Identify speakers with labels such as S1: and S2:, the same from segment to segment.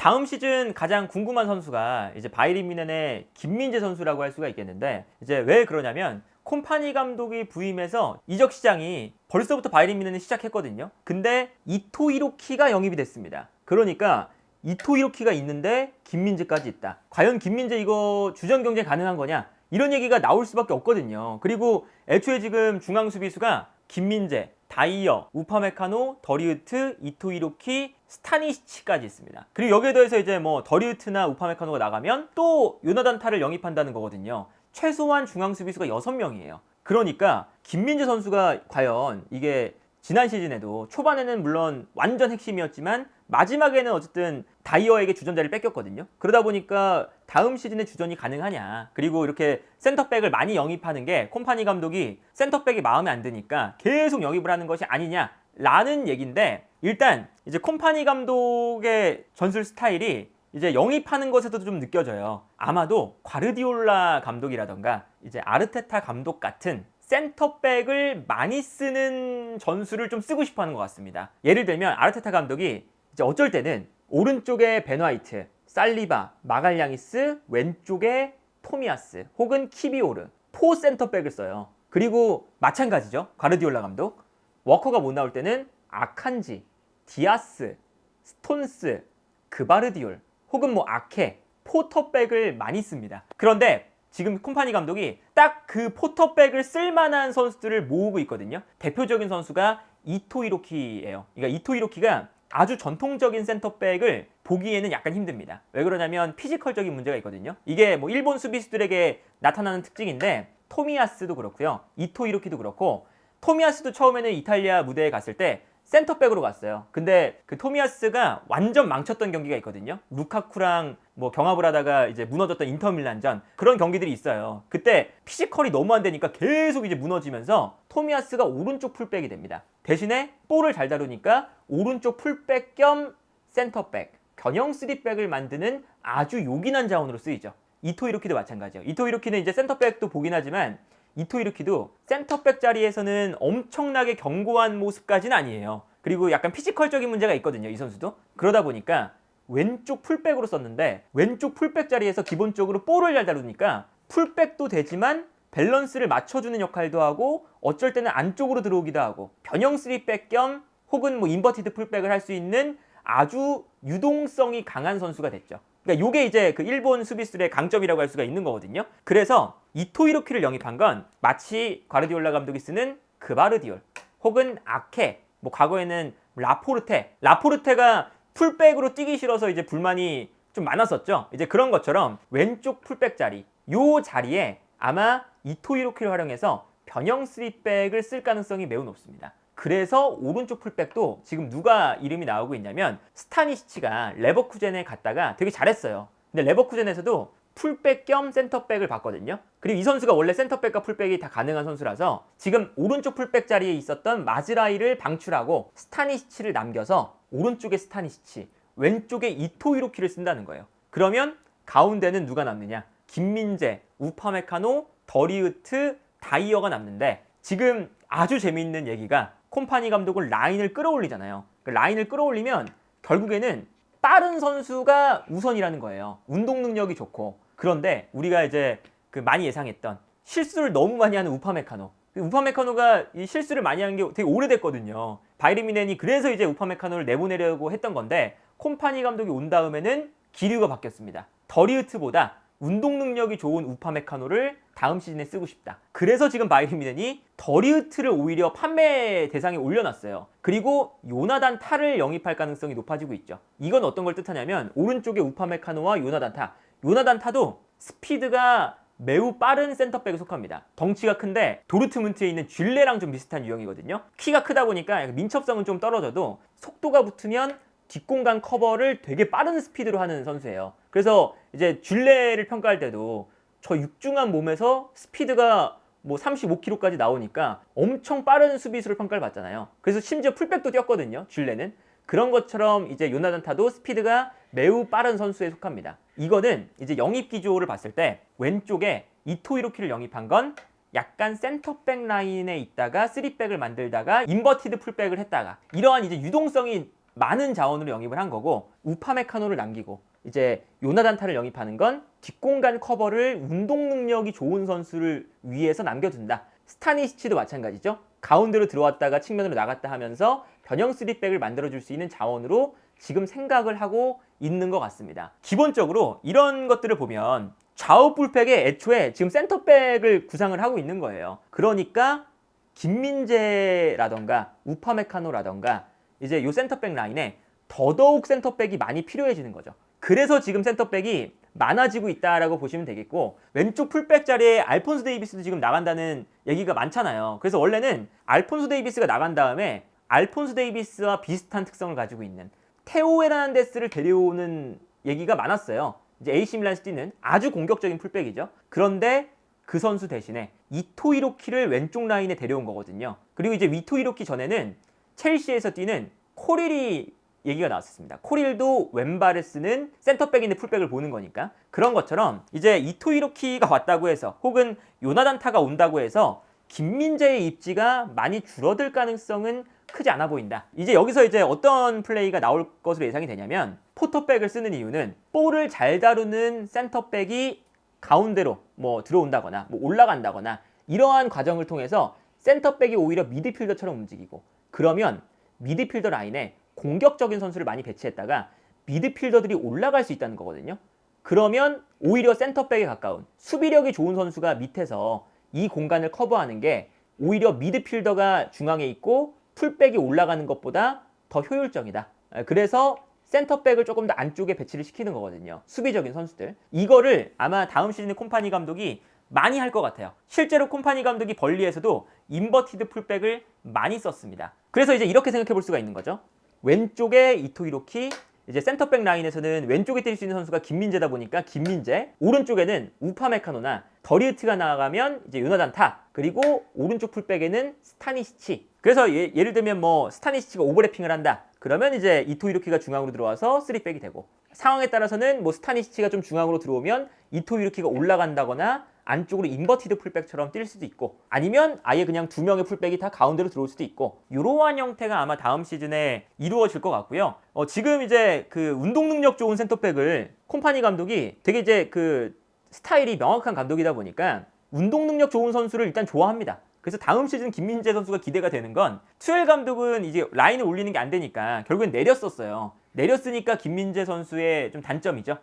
S1: 다음 시즌 가장 궁금한 선수가 이제 바이에른 뮌헨의 김민재 선수라고 할 수가 있겠는데, 이제 왜 그러냐면 콤파니 감독이 부임해서 이적 시장이 벌써부터 바이에른 뮌헨이 시작했거든요. 근데 이토 히로키가 영입이 됐습니다. 그러니까 이토 히로키가 있는데 김민재까지 있다. 과연 김민재 이거 주전 경쟁 가능한 거냐? 이런 얘기가 나올 수밖에 없거든요. 그리고 애초에 지금 중앙 수비수가 김민재, 다이어, 우파메카노, 더리우트, 이토 히로키, 스타니시치까지 있습니다. 그리고 여기에 더해서 이제 뭐 더리우트나 우파메카노가 나가면 또 요나단 타를 영입한다는 거거든요. 최소한 중앙 수비수가 6명이에요. 그러니까 김민재 선수가 과연 이게 지난 시즌에도 초반에는 물론 완전 핵심이었지만 마지막에는 어쨌든 다이어에게 주전 자리를 뺏겼거든요. 그러다 보니까 다음 시즌에 주전이 가능하냐. 그리고 이렇게 센터백을 많이 영입하는 게 콤파니 감독이 센터백이 마음에 안 드니까 계속 영입을 하는 것이 아니냐라는 얘기인데, 일단 이제 콤파니 감독의 전술 스타일이 이제 영입하는 것에서도 좀 느껴져요. 아마도 과르디올라 감독이라던가 이제 아르테타 감독 같은 센터백을 많이 쓰는 전술을 좀 쓰고 싶어 하는 것 같습니다. 예를 들면 아르테타 감독이 이제 어쩔 때는 오른쪽에 벤 화이트, 살리바, 마갈량이스, 왼쪽에 토미아스 혹은 키비오르, 포 센터백을 써요. 그리고 마찬가지죠. 과르디올라 감독. 워커가 못 나올 때는 아칸지, 디아스, 스톤스, 그바르디올 혹은 뭐 아케, 포터백을 많이 씁니다. 그런데 지금 콤파니 감독이 딱 그 포터백을 쓸만한 선수들을 모으고 있거든요. 대표적인 선수가 이토 히로키예요. 그러니까 이토 히로키가 아주 전통적인 센터백을 보기에는 약간 힘듭니다. 왜 그러냐면 피지컬적인 문제가 있거든요. 이게 뭐 일본 수비수들에게 나타나는 특징인데, 토미야스도 그렇고요. 이토 히로키도 그렇고, 토미야스도 처음에는 이탈리아 무대에 갔을 때 센터백으로 갔어요. 근데 그 토미야스가 완전 망쳤던 경기가 있거든요. 루카쿠랑 뭐 경합을 하다가 이제 무너졌던 인터밀란전, 그런 경기들이 있어요. 그때 피지컬이 너무 안 되니까 계속 이제 무너지면서 토미야스가 오른쪽 풀백이 됩니다. 대신에 볼을 잘 다루니까 오른쪽 풀백 겸 센터백, 변형 3백을 만드는 아주 요긴한 자원으로 쓰이죠. 이토 히로키도 마찬가지예요. 이토 히로키는 이제 센터백도 보긴 하지만 이토 히로키도 센터백 자리에서는 엄청나게 견고한 모습까지는 아니에요. 그리고 약간 피지컬적인 문제가 있거든요, 이 선수도. 그러다 보니까 왼쪽 풀백으로 썼는데, 왼쪽 풀백 자리에서 기본적으로 볼을 잘 다루니까 풀백도 되지만 밸런스를 맞춰주는 역할도 하고, 어쩔 때는 안쪽으로 들어오기도 하고, 변형 3백 겸 혹은 뭐 인버티드 풀백을 할 수 있는 아주 유동성이 강한 선수가 됐죠. 그러니까 요게 이제 그 일본 수비수의 강점이라고 할 수가 있는 거거든요. 그래서 이토 히로키를 영입한 건 마치 과르디올라 감독이 쓰는 그바르디올 혹은 아케, 뭐 과거에는 라포르테가 풀백으로 뛰기 싫어서 이제 불만이 좀 많았었죠. 이제 그런 것처럼 왼쪽 풀백 자리, 요 자리에 아마 이토 히로키를 활용해서 변형 3백을 쓸 가능성이 매우 높습니다. 그래서 오른쪽 풀백도 지금 누가 이름이 나오고 있냐면, 스타니시치가 레버쿠젠에 갔다가 되게 잘했어요. 근데 레버쿠젠에서도 풀백 겸 센터백을 봤거든요. 그리고 이 선수가 원래 센터백과 풀백이 다 가능한 선수라서 지금 오른쪽 풀백 자리에 있었던 마즈라이를 방출하고 스타니시치를 남겨서 오른쪽에 스타니시치, 왼쪽에 이토 히로키를 쓴다는 거예요. 그러면 가운데는 누가 남느냐? 김민재, 우파메카노, 더리우트, 다이어가 남는데, 지금 아주 재미있는 얘기가 콤파니 감독은 라인을 끌어올리잖아요. 그 라인을 끌어올리면 결국에는 빠른 선수가 우선이라는 거예요. 운동 능력이 좋고. 그런데 우리가 이제 그 많이 예상했던 실수를 너무 많이 하는 우파메카노. 우파메카노가 이 실수를 많이 한 게 되게 오래됐거든요. 바이에른 뮌헨이 그래서 이제 우파메카노를 내보내려고 했던 건데, 콤파니 감독이 온 다음에는 기류가 바뀌었습니다. 더리우트보다 운동 능력이 좋은 우파메카노를 다음 시즌에 쓰고 싶다. 그래서 지금 바이에른 뮌헨이 더리우트를 오히려 판매 대상에 올려놨어요. 그리고 요나단 타를 영입할 가능성이 높아지고 있죠. 이건 어떤 걸 뜻하냐면, 오른쪽에 우파메카노와 요나단 타. 요나단 타도 스피드가 매우 빠른 센터백에 속합니다. 덩치가 큰데 도르트문트에 있는 쥘레랑 좀 비슷한 유형이거든요. 키가 크다 보니까 민첩성은 좀 떨어져도 속도가 붙으면 뒷공간 커버를 되게 빠른 스피드로 하는 선수예요. 그래서 이제 쥘레를 평가할 때도 저 육중한 몸에서 스피드가 뭐 35km까지 나오니까 엄청 빠른 수비수를 평가를 받잖아요. 그래서 심지어 풀백도 뛰었거든요, 쥘레는. 그런 것처럼 이제 요나단 타도 스피드가 매우 빠른 선수에 속합니다. 이거는 이제 영입 기조를 봤을 때 왼쪽에 이토 히로키를 영입한 건 약간 센터백 라인에 있다가 3백을 만들다가 인버티드 풀백을 했다가, 이러한 이제 유동성이 많은 자원으로 영입을 한 거고, 우파메카노를 남기고 이제 요나단타를 영입하는 건 뒷공간 커버를 운동 능력이 좋은 선수를 위해서 남겨둔다. 스타니시치도 마찬가지죠. 가운데로 들어왔다가 측면으로 나갔다 하면서 변형 3백을 만들어줄 수 있는 자원으로 지금 생각을 하고 있는 것 같습니다. 기본적으로 이런 것들을 보면 좌우 풀백에 애초에 지금 센터백을 구상을 하고 있는 거예요. 그러니까 김민재라던가 우파메카노라던가 이제 요 센터백 라인에 더더욱 센터백이 많이 필요해지는 거죠. 그래서 지금 센터백이 많아지고 있다라고 보시면 되겠고, 왼쪽 풀백 자리에 알폰소 데이비스도 지금 나간다는 얘기가 많잖아요. 그래서 원래는 알폰소 데이비스가 나간 다음에 알폰소 데이비스와 비슷한 특성을 가지고 있는 테오 헤르난데스를 데려오는 얘기가 많았어요. 이제 AC 밀란에서 뛰는 아주 공격적인 풀백이죠. 그런데 그 선수 대신에 이토 히로키를 왼쪽 라인에 데려온 거거든요. 그리고 이제 이토 히로키 전에는 첼시에서 뛰는 코릴이 얘기가 나왔었습니다. 코릴도 왼발을 쓰는 센터백인데 풀백을 보는 거니까. 그런 것처럼 이제 이토 히로키가 왔다고 해서, 혹은 요나단타가 온다고 해서 김민재의 입지가 많이 줄어들 가능성은 크지 않아 보인다. 이제 여기서 이제 어떤 플레이가 나올 것으로 예상이 되냐면, 포터백을 쓰는 이유는 볼을 잘 다루는 센터백이 가운데로 뭐 들어온다거나 뭐 올라간다거나 이러한 과정을 통해서 센터백이 오히려 미드필더처럼 움직이고, 그러면 미드필더 라인에 공격적인 선수를 많이 배치했다가 미드필더들이 올라갈 수 있다는 거거든요. 그러면 오히려 센터백에 가까운 수비력이 좋은 선수가 밑에서 이 공간을 커버하는 게 오히려 미드필더가 중앙에 있고 풀백이 올라가는 것보다 더 효율적이다. 그래서 센터백을 조금 더 안쪽에 배치를 시키는 거거든요. 수비적인 선수들. 이거를 아마 다음 시즌에 콤파니 감독이 많이 할 것 같아요. 실제로 콤파니 감독이 벌리에서도 인버티드 풀백을 많이 썼습니다. 그래서 이제 이렇게 생각해 볼 수가 있는 거죠. 왼쪽에 이토 히로키, 이제 센터백 라인에서는 왼쪽에 뛸 수 있는 선수가 김민재다 보니까 김민재, 오른쪽에는 우파메카노나 더리우트가 나가면 이제 요나단타, 그리고 오른쪽 풀백에는 스타니시치. 그래서 예를 들면 뭐 스타니시치가 오버래핑을 한다. 그러면 이제 이토 히로키가 중앙으로 들어와서 3백이 되고, 상황에 따라서는 뭐 스타니시치가 좀 중앙으로 들어오면 이토 히로키가 올라간다거나 안쪽으로 인버티드 풀백처럼 뛸 수도 있고, 아니면 아예 그냥 두 명의 풀백이 다 가운데로 들어올 수도 있고, 이러한 형태가 아마 다음 시즌에 이루어질 것 같고요. 지금 이제 그 운동 능력 좋은 센터백을 콤파니 감독이 되게 이제 그 스타일이 명확한 감독이다 보니까 운동 능력 좋은 선수를 일단 좋아합니다. 그래서 다음 시즌 김민재 선수가 기대가 되는 건, 투엘 감독은 이제 라인을 올리는 게 안 되니까 결국엔 내렸었어요. 내렸으니까 김민재 선수의 좀 단점이죠.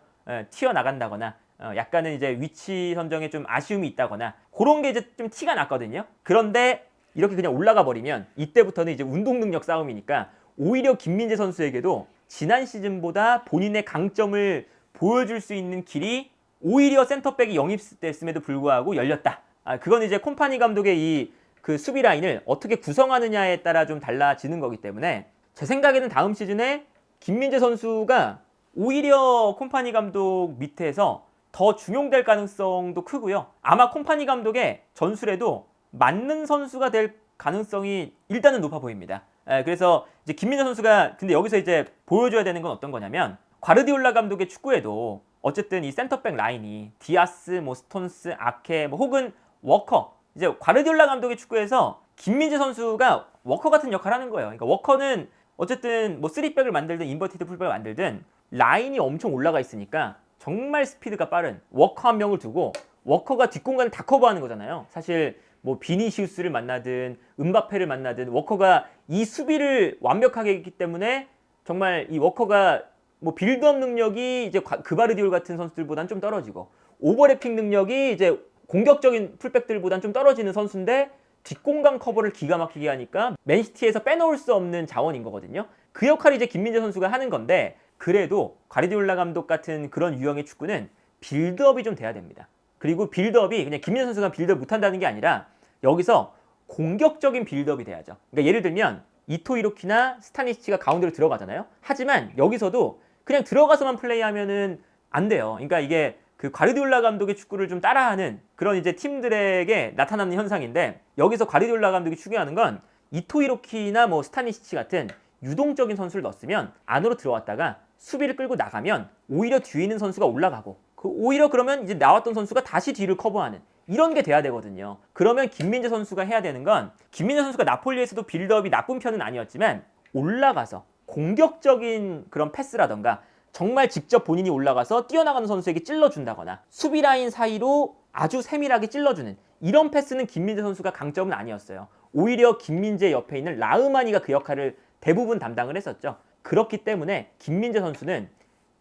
S1: 튀어나간다거나 약간은 이제 위치 선정에 좀 아쉬움이 있다거나 그런 게 이제 좀 티가 났거든요. 그런데 이렇게 그냥 올라가 버리면 이때부터는 이제 운동 능력 싸움이니까 오히려 김민재 선수에게도 지난 시즌보다 본인의 강점을 보여줄 수 있는 길이 오히려 센터백이 영입됐음에도 불구하고 열렸다. 그건 이제 콤파니 감독의 이 그 수비 라인을 어떻게 구성하느냐에 따라 좀 달라지는 거기 때문에, 제 생각에는 다음 시즌에 김민재 선수가 오히려 콤파니 감독 밑에서 더 중용될 가능성도 크고요. 아마 콤파니 감독의 전술에도 맞는 선수가 될 가능성이 일단은 높아 보입니다. 그래서 이제 김민재 선수가, 근데 여기서 이제 보여줘야 되는 건 어떤 거냐면, 과르디올라 감독의 축구에도 어쨌든 이 센터백 라인이 디아스, 뭐 스톤스, 아케, 뭐 혹은 워커, 이제 과르디올라 감독의 축구에서 김민재 선수가 워커 같은 역할을 하는 거예요. 그러니까 워커는 어쨌든 뭐 3백을 만들든 인버티드 풀백을 만들든 라인이 엄청 올라가 있으니까 정말 스피드가 빠른 워커 한 명을 두고, 워커가 뒷공간을 다 커버하는 거잖아요. 사실 뭐 비니시우스를 만나든 음바페를 만나든 워커가 이 수비를 완벽하게 했기 때문에 정말 이 워커가 뭐 빌드업 능력이 이제 그바르디올 같은 선수들보다는 좀 떨어지고, 오버래핑 능력이 이제 공격적인 풀백들보다는 좀 떨어지는 선수인데 뒷공간 커버를 기가 막히게 하니까 맨시티에서 빼놓을 수 없는 자원인 거거든요. 그 역할이 이제 김민재 선수가 하는 건데, 그래도 과르디올라 감독 같은 그런 유형의 축구는 빌드업이 좀 돼야 됩니다. 그리고 빌드업이 그냥 김민재 선수가 빌드업 못한다는 게 아니라 여기서 공격적인 빌드업이 돼야죠. 그러니까 예를 들면 이토 히로키나 스타니시치가 가운데로 들어가잖아요. 하지만 여기서도 그냥 들어가서만 플레이하면은 안 돼요. 그러니까 이게 그 과르디올라 감독의 축구를 좀 따라하는 그런 이제 팀들에게 나타나는 현상인데, 여기서 과르디올라 감독이 추구하는 건 이토 히로키나 뭐 스타니시치 같은 유동적인 선수를 넣었으면 안으로 들어왔다가 수비를 끌고 나가면 오히려 뒤에 있는 선수가 올라가고, 오히려 그러면 이제 나왔던 선수가 다시 뒤를 커버하는 이런 게 돼야 되거든요. 그러면 김민재 선수가 해야 되는 건, 김민재 선수가 나폴리에서도 빌드업이 나쁜 편은 아니었지만 올라가서 공격적인 그런 패스라던가 정말 직접 본인이 올라가서 뛰어나가는 선수에게 찔러준다거나 수비 라인 사이로 아주 세밀하게 찔러주는 이런 패스는 김민재 선수가 강점은 아니었어요. 오히려 김민재 옆에 있는 라흐마니가 그 역할을 대부분 담당을 했었죠. 그렇기 때문에 김민재 선수는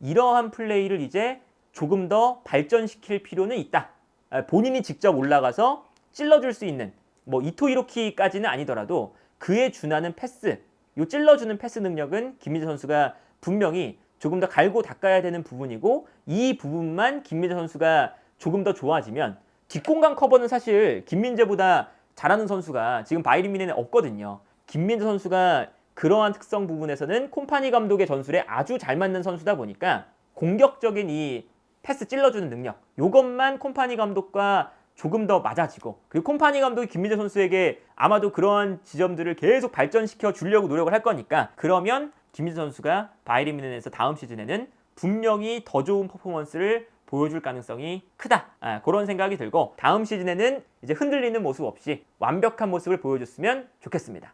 S1: 이러한 플레이를 이제 조금 더 발전시킬 필요는 있다. 본인이 직접 올라가서 찔러줄 수 있는 뭐 이토 히로키까지는 아니더라도 그에 준하는 패스, 요 찔러주는 패스 능력은 김민재 선수가 분명히 조금 더 갈고 닦아야 되는 부분이고 이 부분만 김민재 선수가 조금 더 좋아지면 뒷공간 커버는 사실 김민재보다 잘하는 선수가 지금 바이에른 뮌헨에 없거든요. 김민재 선수가 그러한 특성 부분에서는 콤파니 감독의 전술에 아주 잘 맞는 선수다 보니까 공격적인 이 패스 찔러주는 능력 요것만 콤파니 감독과 조금 더 맞아지고 그리고 콤파니 감독이 김민재 선수에게 아마도 그러한 지점들을 계속 발전시켜 주려고 노력을 할 거니까 그러면 김민재 선수가 바이에른 뮌헨에서 다음 시즌에는 분명히 더 좋은 퍼포먼스를 보여줄 가능성이 크다. 그런 생각이 들고 다음 시즌에는 이제 흔들리는 모습 없이 완벽한 모습을 보여줬으면 좋겠습니다.